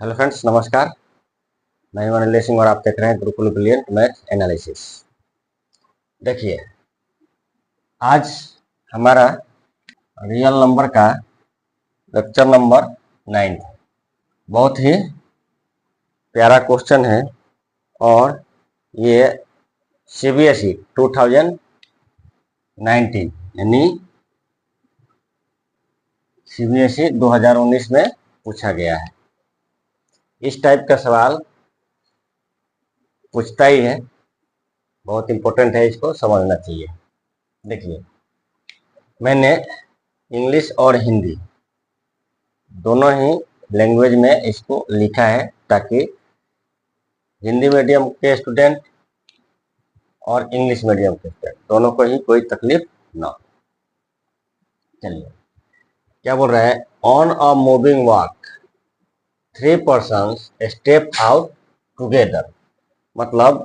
Hello friends, नमस्कार। मैं हूं अनिल सिंह और आप देख रहे हैं गुरुकुल ब्रिलियंट मैथ एनालिसिस। देखिए, आज हमारा रियल नंबर का लेक्चर नंबर 9 बहुत ही प्यारा क्वेश्चन है और ये सीबीएसई 2019 यानी सीबीएसई 2019 में पूछा गया है। इस टाइप का सवाल पूछता ही है, बहुत इंपॉर्टेंट है, इसको समझना चाहिए। देखिए, मैंने इंग्लिश और हिंदी दोनों ही लैंग्वेज में इसको लिखा है ताकि हिंदी मीडियम के स्टूडेंट और इंग्लिश मीडियम के स्टूडेंट दोनों को ही कोई तकलीफ ना हो। चलिए, क्या बोल रहा है? On a moving walk 3 persons step out together. मतलब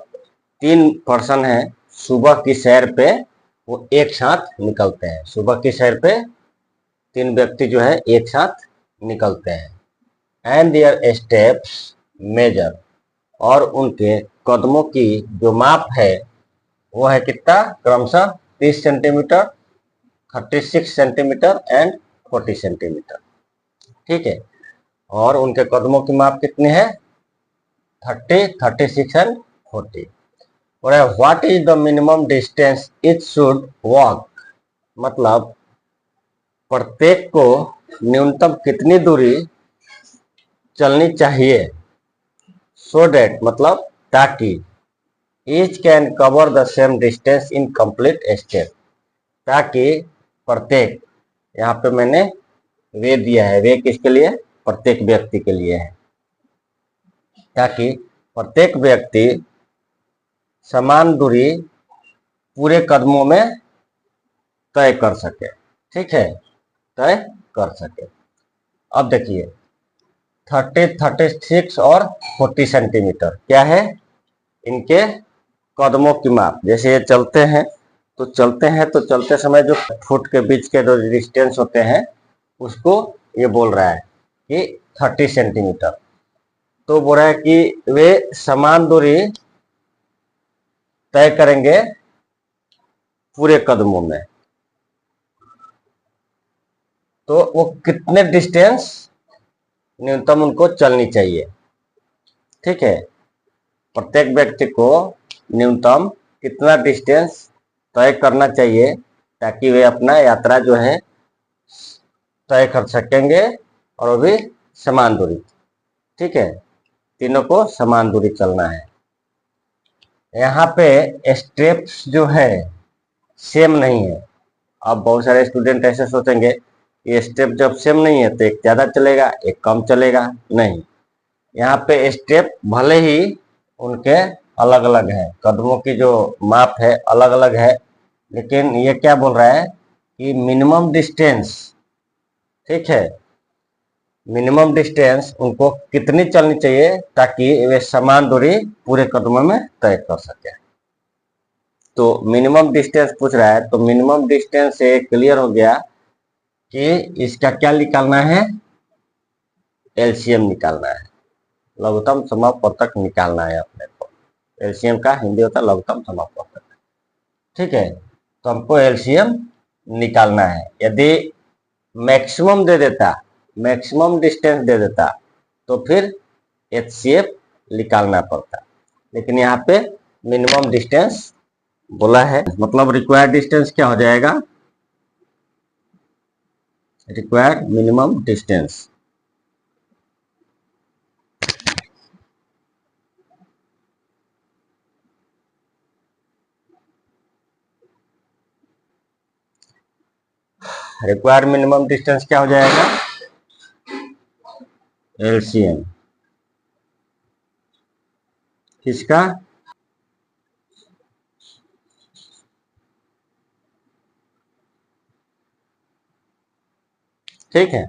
3 पर्सन हैं, सुबह की सैर पे वो एक साथ निकलते हैं। सुबह की सैर पे 3 व्यक्ति जो है एक साथ निकलते हैं। एंड देयर स्टेप्स मेजर, और उनके कदमों की जो माप है वो है कितना? क्रमशः 30 सेंटीमीटर, 36 सेंटीमीटर एंड 40 सेंटीमीटर। ठीक है, और उनके कदमों की माप कितनी है? 30, 36 एंड 40। और what is the minimum distance it should walk. मतलब प्रत्येक को न्यूनतम कितनी दूरी चलनी चाहिए? सो डेट, मतलब ताकि each can cover the same distance in complete step. ताकि प्रत्येक, यहाँ पे मैंने वे दिया है, वे किसके लिए? प्रत्येक व्यक्ति के लिए है। ताकि प्रत्येक व्यक्ति समान दूरी पूरे कदमों में तय कर सके। ठीक है, तय कर सके। अब देखिए, 30, 36 और 40 सेंटीमीटर क्या है? इनके कदमों की माप। जैसे ये चलते हैं तो चलते समय जो फुट के बीच के जो डिस्टेंस होते हैं उसको ये बोल रहा है कि 30 सेंटीमीटर। तो बोल रहा है कि वे समान दूरी तय करेंगे पूरे कदमों में। तो वो कितने डिस्टेंस न्यूनतम उनको चलनी चाहिए? ठीक है, प्रत्येक व्यक्ति को न्यूनतम कितना डिस्टेंस तय करना चाहिए ताकि वे अपना यात्रा जो है तय कर सकेंगे, और वो भी समान दूरी। ठीक है, तीनों को समान दूरी चलना है। यहाँ पे स्टेप्स जो है सेम नहीं है। अब बहुत सारे स्टूडेंट ऐसे सोचेंगे ये स्टेप जब सेम नहीं है तो एक ज्यादा चलेगा एक कम चलेगा। नहीं, यहाँ पे स्टेप भले ही उनके अलग अलग है, कदमों की जो माप है अलग अलग है, लेकिन ये क्या बोल रहा है कि मिनिमम डिस्टेंस, ठीक है, मिनिमम डिस्टेंस उनको कितनी चलनी चाहिए ताकि वे समान दूरी पूरे कदमों में तय कर सके। तो मिनिमम डिस्टेंस पूछ रहा है, तो मिनिमम डिस्टेंस से क्लियर हो गया कि इसका क्या निकालना है? एलसीएम निकालना है, लघुत्तम समापवर्तक निकालना है अपने को। एलसीएम का हिंदी होता है लघुत्तम समापवर्तक। ठीक है, तो हमको एलसीएम निकालना है। यदि मैक्सिमम दे देता, मैक्सिमम डिस्टेंस दे देता तो फिर एचसीएफ निकालना पड़ता, लेकिन यहाँ पे मिनिमम डिस्टेंस बोला है। मतलब रिक्वायर्ड डिस्टेंस क्या हो जाएगा? Required minimum distance. Required minimum distance क्या हो जाएगा? एलसीएम किसका? ठीक है,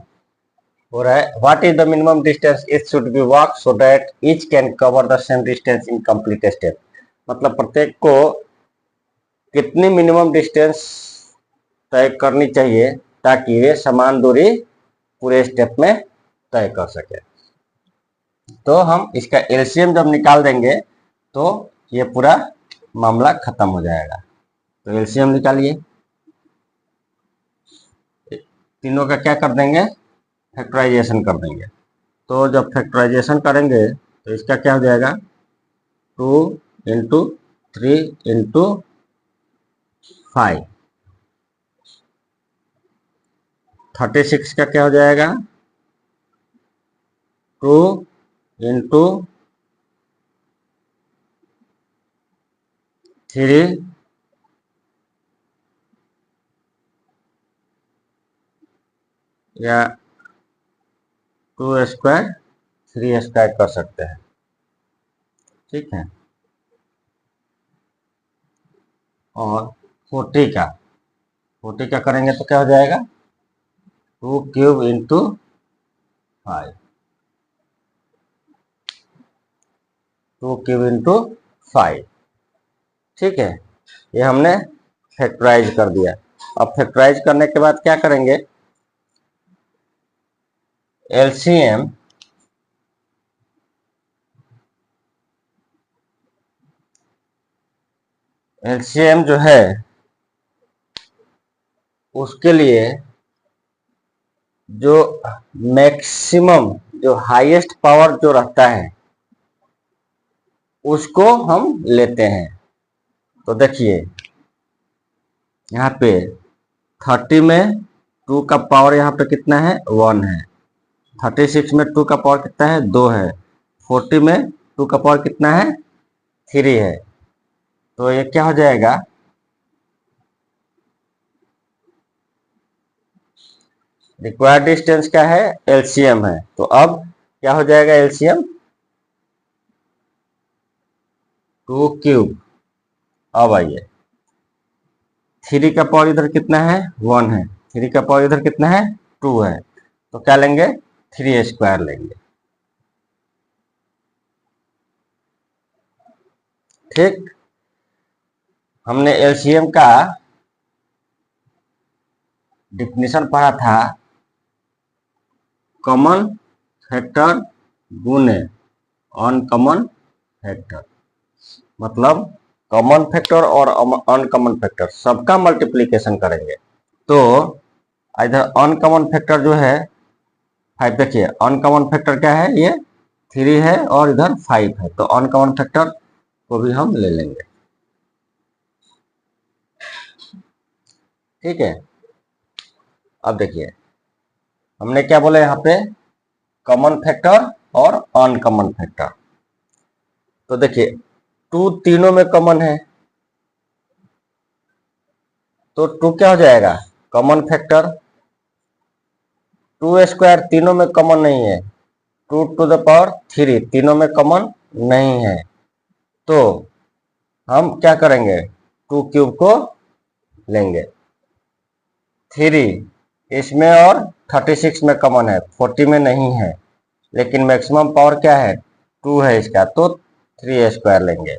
हो रहा है what is the minimum distance it should be walk so that each can cover the same distance in complete step. मतलब प्रत्येक को कितनी मिनिमम डिस्टेंस तय करनी चाहिए ताकि वे समान दूरी पूरे स्टेप में तय कर सके। तो हम इसका एलसीएम जब निकाल देंगे तो ये पूरा मामला खत्म हो जाएगा। तो एलसीएम निकालिए, तीनों का क्या कर देंगे, फैक्टराइजेशन कर देंगे। तो जब फैक्टराइजेशन करेंगे तो इसका क्या हो जाएगा, 2 इंटू 3 इंटू 5, 36 का क्या हो जाएगा, 2 इंटू 3 या 2 स्क्वायर 3 स्क्वायर कर सकते हैं, ठीक है। और 40 का करेंगे तो क्या हो जाएगा, 2 क्यूब इंटू 5, 2 क्यूब इंटू 5, ठीक है। ये हमने फैक्टराइज कर दिया। अब फैक्टराइज करने के बाद क्या करेंगे, एलसीएम जो है उसके लिए जो मैक्सिमम, जो हाईएस्ट पावर जो रहता है उसको हम लेते हैं। तो देखिए यहाँ पे 30 में 2 का पावर यहाँ पे कितना है, 1 है। 36 में 2 का पावर कितना है, 2 है। 40 में 2 का पावर कितना है, 3 है। तो ये क्या हो जाएगा, रिक्वायर्ड डिस्टेंस क्या है, एलसीएम है। तो अब क्या हो जाएगा, एलसीएम 2 क्यूब। अब आइए 3 का पावर इधर कितना है, 1 है। 3 का पावर इधर कितना है, 2 है। तो क्या लेंगे, 3 स्क्वायर लेंगे, ठीक। हमने एलसीएम का डिफिनेशन पढ़ा था, कॉमन फैक्टर गुने अनकॉमन फैक्टर। मतलब कॉमन फैक्टर और अनकॉमन फैक्टर सबका मल्टीप्लिकेशन करेंगे। तो इधर अनकॉमन फैक्टर जो है 5, देखिए अनकॉमन फैक्टर क्या है, ये 3 है और इधर 5 है। तो अनकॉमन फैक्टर को भी हम ले लेंगे, ठीक है। अब देखिए हमने क्या बोला यहाँ पे, कॉमन फैक्टर और अनकॉमन फैक्टर। तो देखिए 2 तीनों में कॉमन है, तो 2 क्या हो जाएगा, कॉमन फैक्टर। 2 स्क्वायर तीनों में कॉमन नहीं है, 2 टू द पावर 3 तीनों में कॉमन नहीं है। तो हम क्या करेंगे, 2 क्यूब को लेंगे। 3 इसमें और 36 में कॉमन है, 40 में नहीं है। लेकिन मैक्सिमम पावर क्या है, 2 है इसका, तो 3 स्क्वायर लेंगे।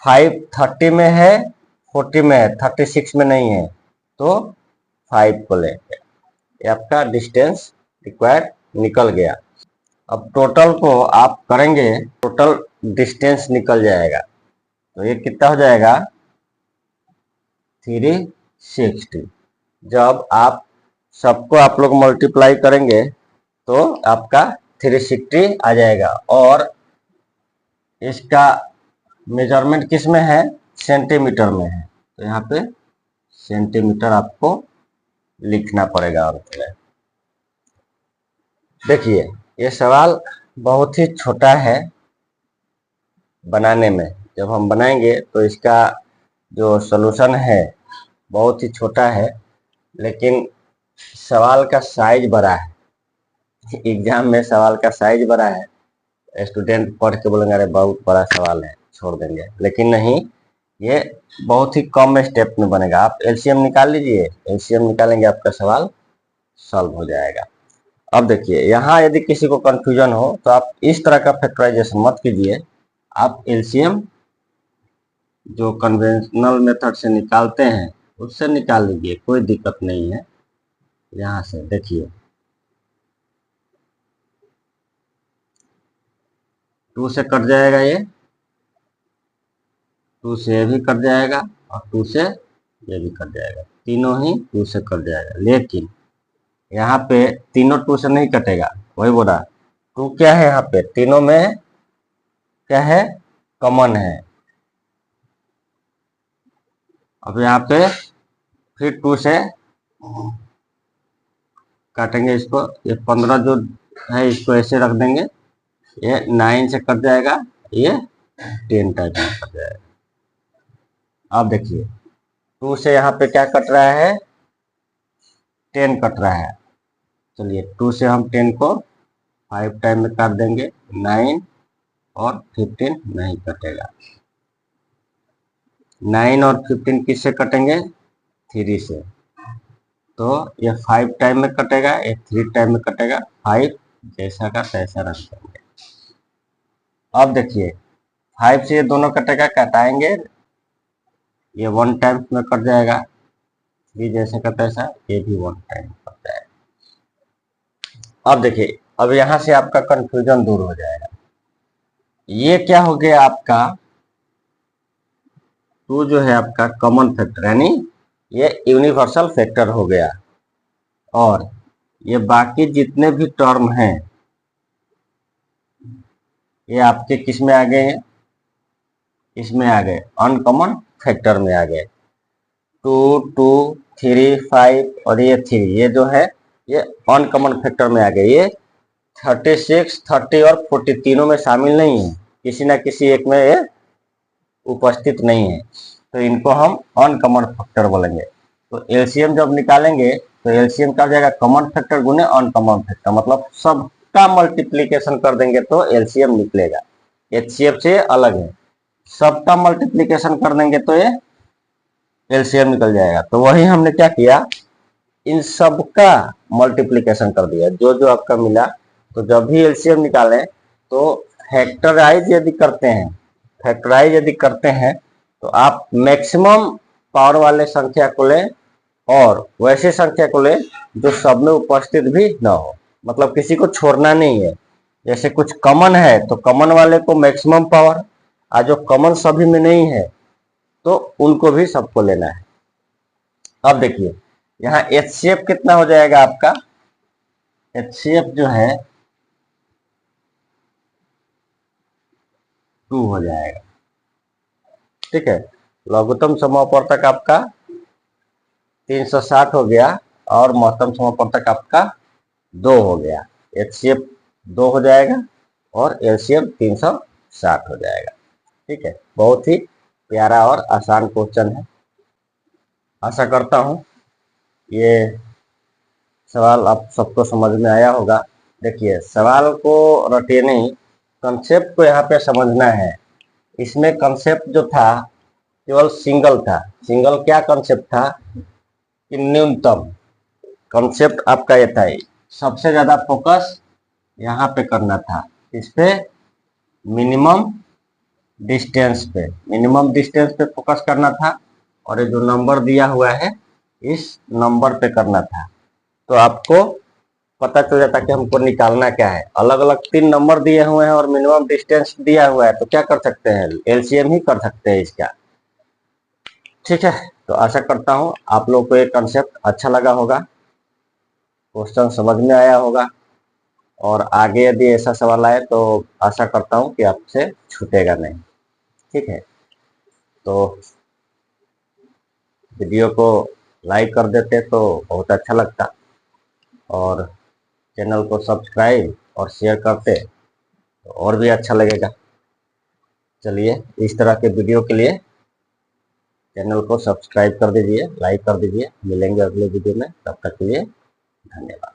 5 30 में है, 40 में है, 36 में नहीं है, तो 5 को लेंगे। ये आपका डिस्टेंस रिक्वायर्ड निकल गया। अब टोटल को आप करेंगे, टोटल डिस्टेंस निकल जाएगा। तो ये कितना हो जाएगा, 360। जब आप सबको आप लोग मल्टीप्लाई करेंगे तो आपका 360 आ जाएगा। और इसका मेजरमेंट किस में है, सेंटीमीटर में है। तो यहाँ पे सेंटीमीटर आपको लिखना पड़ेगा अंत में। देखिए ये सवाल बहुत ही छोटा है बनाने में। जब हम बनाएंगे तो इसका जो सॉल्यूशन है बहुत ही छोटा है, लेकिन सवाल का साइज बड़ा है। एग्जाम में सवाल का साइज बड़ा है, स्टूडेंट पढ़ के बोलेंगे अरे बहुत बड़ा सवाल है, छोड़ देंगे। लेकिन नहीं, ये बहुत ही कम स्टेप में बनेगा। आप एलसीएम निकाल लीजिए, एलसीएम निकालेंगे आपका सवाल सॉल्व हो जाएगा। अब देखिए यहाँ यदि किसी को कंफ्यूजन हो तो आप इस तरह का फैक्टराइजेशन मत कीजिए, आप एलसीएम जो कन्वेंशनल मेथड से निकालते हैं उससे निकाल लीजिए, कोई दिक्कत नहीं है। यहाँ से देखिए 2 से कट जाएगा, ये 2 से ये भी कट जाएगा और 2 से ये भी कट जाएगा, तीनों ही 2 से कट जाएगा। लेकिन यहाँ पे तीनों 2 से नहीं कटेगा, वही बोला 2 क्या है, यहाँ पे तीनों में क्या है, कॉमन है। अब यहाँ पे फिर 2 से काटेंगे इसको, ये 15 जो है इसको ऐसे रख देंगे, ये 9 से कट जाएगा, ये 10 टाइप में कट जाएगा। अब देखिए 2 से यहाँ पे क्या कट रहा है, 10 कट रहा है। चलिए 2 से हम 10 को 5 टाइम में काट देंगे, 9 और 15 नहीं कटेगा। 9 और 15 किससे कटेंगे, 3 से, तो ये 5 टाइम में कटेगा, ये 3 टाइम में कटेगा, 5 जैसा का तैसा रख देंगे। अब देखिए 5 से ये दोनों कटेगा, कटाएंगे, ये 1 टाइम में कट जाएगा, 3 जैसे का तैसा, ये भी 1 टाइम कट जाएगा। अब देखिए अब यहाँ से आपका कंफ्यूजन दूर हो जाएगा। ये क्या हो गया आपका, 2 जो है आपका कॉमन फैक्टर, यानी ये यूनिवर्सल फैक्टर हो गया, और ये बाकी जितने भी टर्म हैं ये आपके किस में आ गए, इसमें आ गए, अनकॉमन फैक्टर में आ गए। 2, 2, 3, 5 और ये 3, ये जो है ये अनकॉमन फैक्टर में आ गए। ये 36, 30 और 40 तीनों में शामिल नहीं है, किसी ना किसी एक में ये उपस्थित नहीं है, तो इनको हम अनकॉमन फैक्टर बोलेंगे। तो एलसीएम जब निकालेंगे तो एलसीएम का जाएगा कॉमन फैक्टर गुने अनकॉमन फैक्टर, मतलब सबका मल्टीप्लीकेशन कर देंगे तो एलसीएम निकलेगा। एचसीएफ से अलग है, सबका मल्टीप्लीकेशन कर देंगे तो ये एलसीएम निकल जाएगा। तो वही हमने क्या किया, इन सबका मल्टीप्लीकेशन कर दिया, जो जो आपका मिला। तो जब भी एलसीएम निकालें तो फैक्टराइज यदि करते हैं, फैक्टराइज यदि करते हैं तो आप मैक्सिमम पावर वाले संख्या को लें और वैसे संख्या को लें जो सब में उपस्थित भी ना हो, मतलब किसी को छोड़ना नहीं है। जैसे कुछ कॉमन है तो कॉमन वाले को मैक्सिमम पावर, और जो कॉमन सभी में नहीं है तो उनको भी सबको लेना है। अब देखिए यहाँ एचसीएफ कितना हो जाएगा आपका, एचसीएफ जो है 2 हो जाएगा, ठीक है। लघुत्तम समापवर्तक आपका 360 हो गया और महत्तम समापवर्तक आपका 2 हो गया, एचसीएफ 2 हो जाएगा और एलसीएम 360 हो जाएगा, ठीक है। बहुत ही प्यारा और आसान क्वेश्चन है। आशा करता हूं ये सवाल आप सबको समझ में आया होगा। देखिए सवाल को रटिए नहीं, कंसेप्ट को यहाँ पे समझना है। इसमें कंसेप्ट जो था केवल सिंगल था। सिंगल क्या कंसेप्ट था कि न्यूनतम, कंसेप्ट आपका ये था, सबसे ज्यादा फोकस यहाँ पे करना था, इस पे मिनिमम डिस्टेंस पे, मिनिमम डिस्टेंस पे फोकस करना था, और ये जो नंबर दिया हुआ है इस नंबर पे करना था। तो आपको पता चल जाता कि हमको निकालना क्या है। अलग अलग 3 नंबर दिए हुए हैं और मिनिमम डिस्टेंस दिया हुआ है, तो क्या कर सकते हैं, एलसीएम ही कर सकते हैं इसका, ठीक है। तो आशा करता हूं आप लोगों को ये कंसेप्ट अच्छा लगा होगा, क्वेश्चन समझ में आया होगा, और आगे यदि ऐसा सवाल आए तो आशा करता हूं कि आपसे छूटेगा नहीं, ठीक है। तो वीडियो को लाइक कर देते तो बहुत अच्छा लगता, और चैनल को सब्सक्राइब और शेयर करते तो और भी अच्छा लगेगा। चलिए इस तरह के वीडियो के लिए चैनल को सब्सक्राइब कर दीजिए, लाइक कर दीजिए। मिलेंगे अगले वीडियो में, तब तक के लिए धन्यवाद।